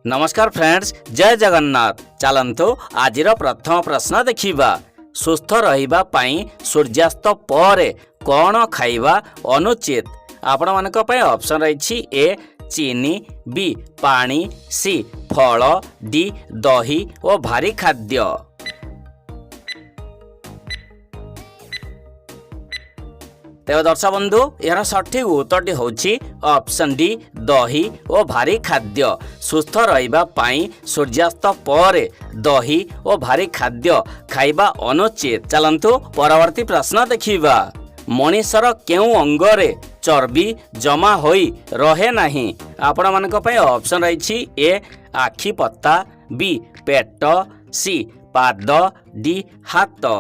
नमस्कार फ्रेंड्स, जय जगन्नाथ। चलंतु आजिर प्रथम प्रश्न देखिबा। सुस्थ रहिबा पई सूर्यास्त पर कौन खाइबा अनुचित? आपण मानक पई ऑप्शन रही ए चीनी, बी पानी, सी फल, डी दही और भारी खाद्य। तेज दर्शक बंधु, यार सठिक उत्तरटी होछि ऑप्शन डी दही और भारी खाद्य। सुस्थ रहिबा पई सूर्यास्त पर दही और भारी खाद्य खाइबा अनुचित। चलंतु परवर्ती प्रश्न देखिबा। मनीषर केउ अंगरे चर्बी जमा होई रहे नाही? आपण मानक पई ऑप्शन रही ए आखि पत्ता, बी पेट, सी पाद, डी हाथ।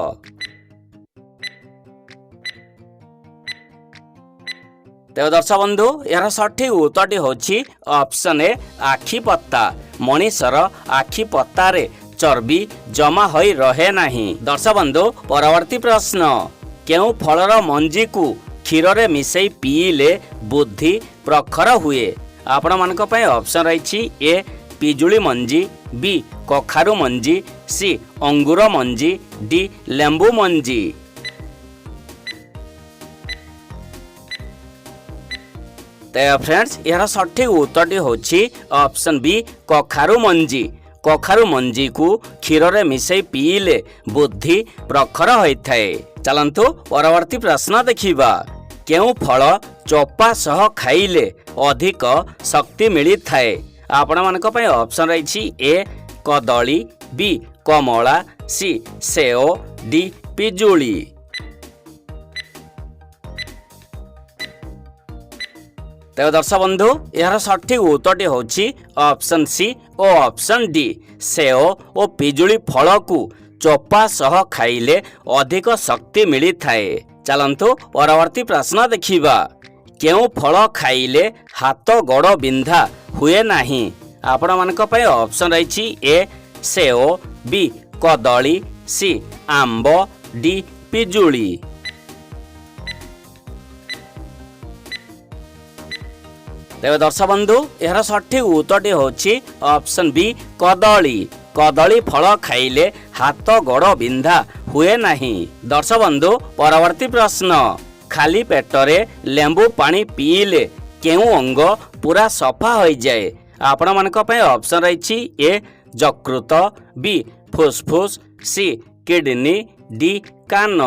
तेज दर्शक बंधु, यार सठिक उत्तरटी होछि ऑप्शन ए आखि पत्ता। मनीषर आखि पत्तारे चर्बी जमा होई रहे नाही। दर्शक बंधु, परवर्ती प्रश्न। केउ फलर मंजी को क्षीर रे मिसई पीले बुद्धि प्रखर हुए? आपण मानक पई ऑप्शन रही ए पिजुली मंजी, बी कखारु मंजी, सी अंगूर मंजी, डी लेंबू मंजी। फ्रेंड्स, यार सठिक उत्तरटी होछि ऑप्शन बी कखारु मंजी। कखारु मंजी को क्षीर रे मिसई पीले बुद्धि प्रखर होइथाए। चलंतु परवर्ती प्रश्न देखिबा। केउ फल चोपा सह खाइले अधिक शक्ति मिली थाए? आपण मानक पई ऑप्शन रही ए कदली, बी कमला, सी सेओ, डी पिजुली। तेज दर्शक बंधु, यार सठिक उत्तरटी होछि ऑप्शन सी और ऑप्शन डी। सेओ और पिजुली फल को चोपा सह खाइले अधिक शक्ति मिली थाए। चलंतु परवर्ती प्रश्न देखिबा। केउ फल खाइले हाथ गोड़ बिंधा हुए नाही? आपण मानक पई ऑप्शन रही ए सेओ, बी कदली, सी आंब, डी पिजुली। तेज दर्शक बंधु, यार सठिक उत्तरटी होछि ऑप्शन बी कदली। कदली फल खाइले हाथ गोड़ बिंधा हुए नाही। दर्शक बंधु, परवर्ती प्रश्न। खाली पेटरे लेंबू पानी पीले केउ अंग पूरा सफा हो जाए? आपण मानक पई ऑप्शन रही ए यकृत, बी फुसफुस, सी किडनी, डी कान।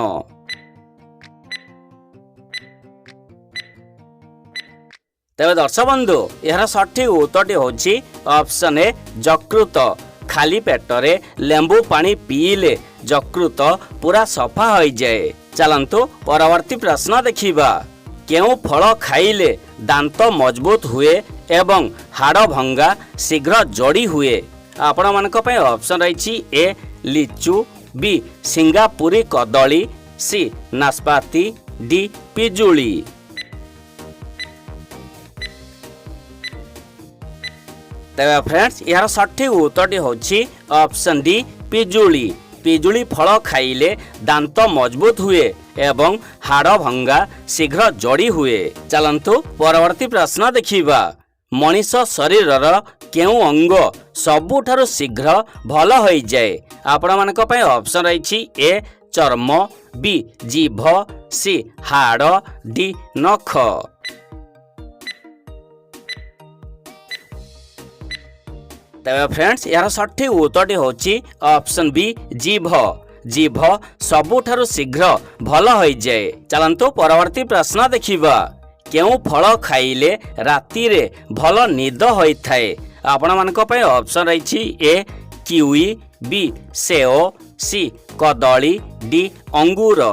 तेज दर्शक बंधु, यार सठिक उत्तरटी होछि ऑप्शन ए यकृत। खाली पेटरे लेंबू पानी पीले यकृत पूरा सफा हो जाए। चलंतु परवर्ती प्रश्न देखिबा। केउ फल खाइले दांत मजबूत हुए एवं हाड़ भंगा शीघ्र जोड़ी हुए? आपण मानक पई ऑप्शन रही ए लिचु, बी सिंगापुरी कदली, सी नाशपाती, डी पिजुली। तेज फ्रेंड्स, यार सठिक उत्तरटी होछि ऑप्शन डी पिजुली। पिजुली फल खाइले दांत मजबूत हुए एवं हाड़ भंगा शीघ्र जोड़ी हुए। चलंतु परवर्ती प्रश्न देखिबा। मनीष शरीरर केउ अंग सबुठारु शीघ्र भल हो जाए? आपण मानक पई ऑप्शन रही ए चर्म, बी जीभ, सी हाड़, डी नख। तेज फ्रेंड्स, यार सठिक उत्तरटी होछि ऑप्शन बी जीभ। जीभ सबुठारु शीघ्र भल हो जाए। चलंतु परवर्ती प्रश्न देखिबा। केउ फल खाइले राति रे भल निद होइथाए? आपण मानक पई ऑप्शन रही ए किवी, बी सेओ, सी कदली, डी अंगूर।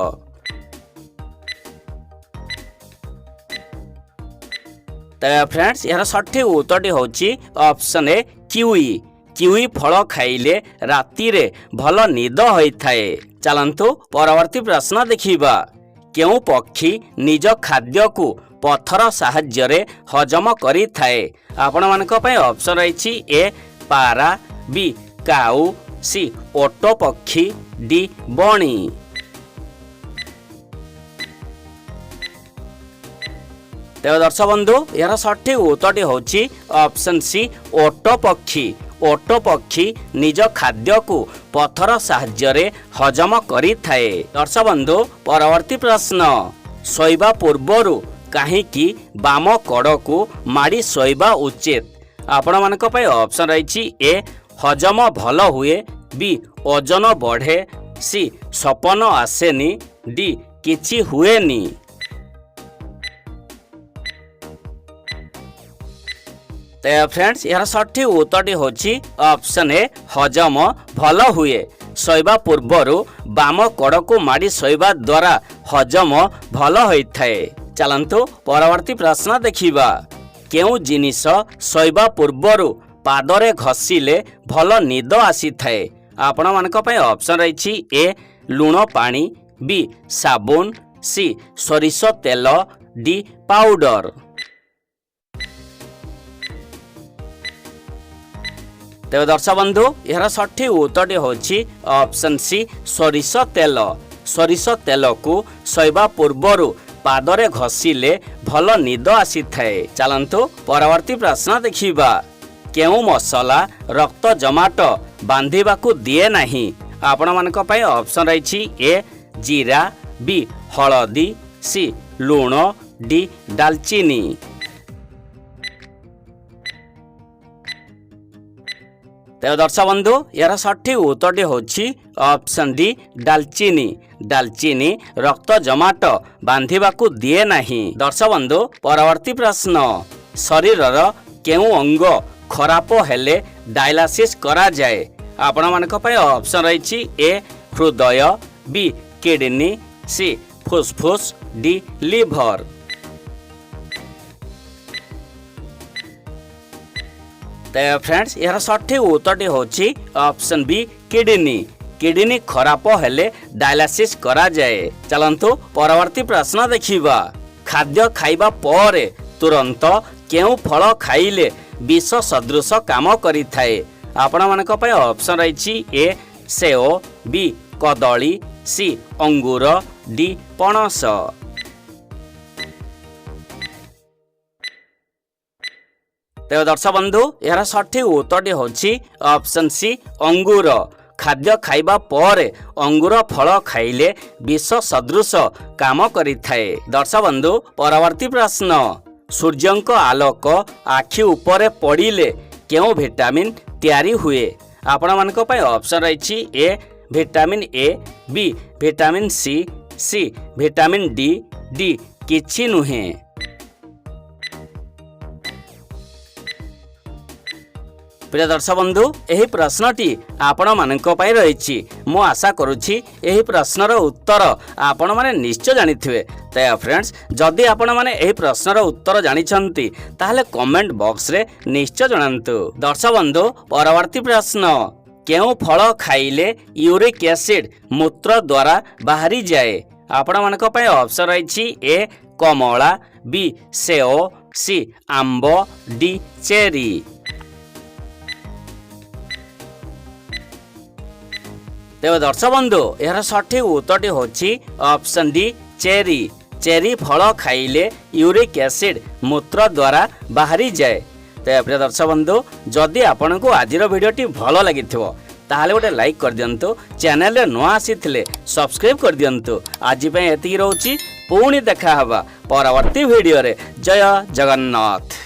तेज फ्रेंड्स, यार सठिक उत्तरटी होछि ऑप्शन ए किवी। किवी फल खाइले राति रे भल निद होइथाए। चलंतु परवर्ती प्रश्न देखिबा। केउ पक्षी निज खाद्य को पत्थर साहाय्य रे हजम करि थाए? आपण मानक पई ऑप्शन रही ए पारा, बी काऊ, सी ओटो पक्षी, डी बणी। तेज दर्शक बंधु यार सठिक उत्तर होची ऑप्शन सी ओट पक्षी। ओट पक्षी निज खाद्य को पथर साहाय्य हजम करि थाए। दर्शक बंधु परवर्ती प्रश्न शोइबा पूर्वरु काहींकि बाम कड़ को माड़ी शोइबा उचित। आपण मानक पय ऑप्शन रही ए हजम भल हुए, बी ओजन बढ़े, सी सपन आसेनी, डी किछि हुएनी। तो फ्रेंड्स यार सठिक उत्तर होची ऑप्शन ए हजम भल हुए। शोइबा पूर्वरु बाम कड़ को माड़ी शोइबा द्वारा हजम भल होइथाए। चलंतु परवर्ती प्रश्न देखिबा केउ जिनिस शोइबा पूर्वरु पादरे घसीले भल निद आसी थाए। आपण मानक पय ऑप्शन रही ए लुण पानी, बी साबुन, सी सरिष तेल, डी पाउडर। तेज दर्शक बंधु यार सठिक उत्तर होची ऑप्शन सी सरिष तेल। सरिष तेल को शोइबा पूर्वरु पादरे घसीले भल निद आसी थाए। चलंतु परवर्ती प्रश्न देखिबा केउ मसला रक्त जमाट बांधिबाकू दिए नाही। आपण मानक पय ऑप्शन रही ए जीरा, बी हळदी, सी लुण, डी दालचीनी। तेज दर्शक बंधु यार सठिक उत्तर होची ऑप्शन डी दालचीनी। दालचीनी रक्त जमाट बांधिबाकू दिए नाही। दर्शक बंधु परवर्ती प्रश्न शरीरर केउ अंग खराब हेले डायलिसिस करा जाए। आपण मानक पय ऑप्शन रही ए हृदय, बी किडनी, सी फुसफुस, डी लिवर। तो फ्रेंड्स यार सठिक उत्तर होची ऑप्शन बी किडनी। किडनी खराब हेले डायलिसिस करा जाए। चलंतु परवर्ती प्रश्न देखिबा खाद्य खाइबा परे तुरंत केउ फल खाइले विष सदृश काम करि थाए। आपण मानक पय ऑप्शन रही ए सेओ, बी कदली, सी अंगूर, डी पणस। तेज दर्शक बंधु यार सठिक उत्तर होची ऑप्शन सी अंगूर। खाद्य खाइबा परे अंगूर फल खाइले विष सदृश काम करि थाए। दर्शक बंधु परवर्ती प्रश्न सूर्यंक आलोक आखि उपरे पड़िले केउ विटामिन तैयारी हुए। आपण मानक पय ऑप्शन रही A vitamin A, B vitamin C, C vitamin D, D किछि नुहे। प्रिय दर्शक बंधु यही प्रश्नटी आपण मानक पय रही। मु आशा करुछि यही प्रश्नर उत्तर आपण माने निश्चय जानिथिबे। तो फ्रेंड्स जदि आपण माने यही प्रश्नर उत्तर जानिछंती ताहले कमेंट बॉक्स रे निश्चय जणांतु। दर्शक बंधु परवर्ती प्रश्न केउ फल खाइले यूरिक एसिड मूत्र द्वारा बाहरी जाए। आपण मानक पय ऑप्शन रही ए कमला, बी सेओ, सी आंब, डी चेरी। तेज दर्शक बंधु यार सठिक उत्तर होची ऑप्शन डी चेरी। चेरी फल खाइले यूरिक एसिड मूत्र द्वारा बाहरी जाए। तो प्रिय दर्शक बंधु जदि आपन को आज भिडियोटी भल लगी ताहले गोटे लाइक कर दियंतु। चैनल रे नुआ आसीथिले सब्सक्राइब कर दियंतु। आज पे एतिकी रहउची पुणी देखा हवा परवर्ती वीडियो रे। जय जगन्नाथ।